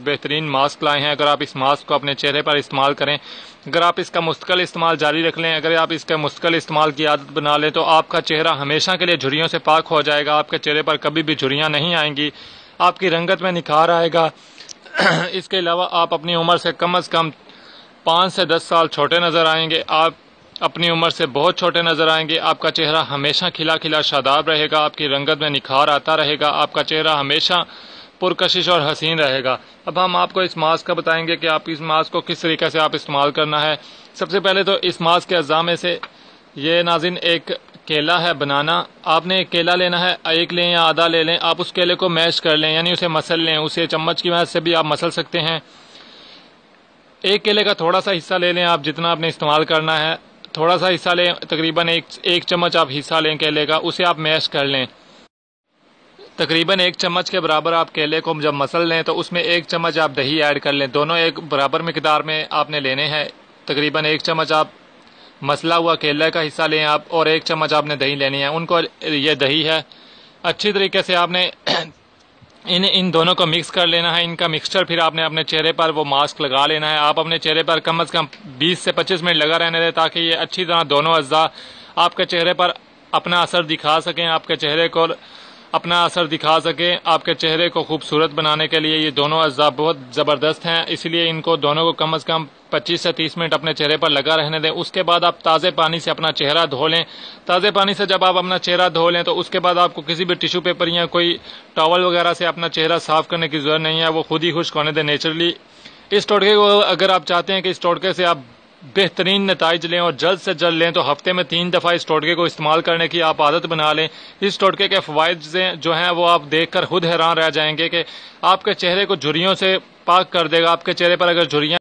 بہترین ماسک لائے ہیں۔ اگر آپ اس ماسک کو اپنے چہرے پر استعمال کریں، اگر آپ اس کا مستقل استعمال جاری رکھ لیں، اگر آپ اس کا مستقل استعمال کی عادت بنا لیں تو آپ کا چہرہ ہمیشہ کے لیے جھریوں سے پاک ہو جائے گا۔ آپ کے چہرے پر کبھی بھی جھریاں نہیں آئیں گی، آپ کی رنگت میں نکھار آئے گا۔ اس کے علاوہ آپ اپنی عمر سے کم از کم 5 سے 10 سال چھوٹے نظر آئیں گے۔ آپ اپنی عمر سے بہت چھوٹے نظر آئیں گے۔ آپ کا چہرہ ہمیشہ کھلا کھلا شاداب رہے گا، آپ کی رنگت میں نکھار آتا رہے گا، آپ کا چہرہ ہمیشہ پرکشش اور حسین رہے گا۔ اب ہم آپ کو اس ماسک کا بتائیں گے کہ آپ اس ماسک کو کس طریقے سے آپ استعمال کرنا ہے۔ سب سے پہلے تو اس ماسک کے اجزاء میں سے یہ ناظرین ایک کیلا ہے، بنانا۔ آپ نے ایک کیلا لینا ہے، ایک لیں یا آدھا لے لیں۔ آپ اس کیلے کو میش کر لیں، یعنی اسے مسل لیں، اسے چمچ کی مدد سے بھی آپ مسل سکتے ہیں۔ ایک کیلے کا تھوڑا سا حصہ لے لیں، آپ جتنا آپ نے استعمال کرنا ہے تھوڑا سا حصہ لیں، تقریباً ایک چمچ آپ حصہ لیں کیلے کا، اسے آپ میش کر لیں۔ تقریباً 1 چمچ کے برابر آپ کیلے کو جب مسل لیں تو اس میں 1 چمچ آپ دہی ایڈ کر لیں۔ دونوں ایک برابر مقدار میں آپ نے لینے ہیں۔ تقریباً 1 چمچ آپ مسلا ہوا کیلے کا حصہ لیں آپ، اور 1 چمچ آپ نے دہی لینی ہے۔ ان کو یہ دہی ہے، اچھی طریقے سے آپ نے ان دونوں کو مکس کر لینا ہے۔ ان کا مکسچر پھر آپ نے اپنے چہرے پر وہ ماسک لگا لینا ہے۔ آپ اپنے چہرے پر کم از کم 20 سے 25 منٹ لگا رہنے دیں تاکہ یہ اچھی طرح دونوں اجزاء آپ کے چہرے پر اپنا اثر دکھا سکیں، آپ کے چہرے کو اپنا اثر دکھا سکیں۔ آپ کے چہرے کو خوبصورت بنانے کے لیے یہ دونوں اجزاء بہت زبردست ہیں، اس لیے ان کو دونوں کو کم از کم 25 سے 30 منٹ اپنے چہرے پر لگا رہنے دیں۔ اس کے بعد آپ تازے پانی سے اپنا چہرہ دھو لیں۔ تازے پانی سے جب آپ اپنا چہرہ دھو لیں تو اس کے بعد آپ کو کسی بھی ٹیشو پیپر یا کوئی ٹاول وغیرہ سے اپنا چہرہ صاف کرنے کی ضرورت نہیں ہے، وہ خود ہی خشک ہونے دیں نیچرلی۔ اس ٹوٹکے کو اگر آپ چاہتے ہیں کہ اس ٹوٹکے سے آپ بہترین نتائج لیں اور جلد سے جلد لیں تو ہفتے میں 3 دفعہ اس ٹوٹکے کو استعمال کرنے کی آپ عادت بنا لیں۔ اس ٹوٹکے کے فوائد جو ہیں وہ آپ دیکھ کر خود حیران رہ جائیں گے کہ آپ کے چہرے کو جھریوں سے پاک کر دے گا۔ آپ کے چہرے پر اگر جھریاں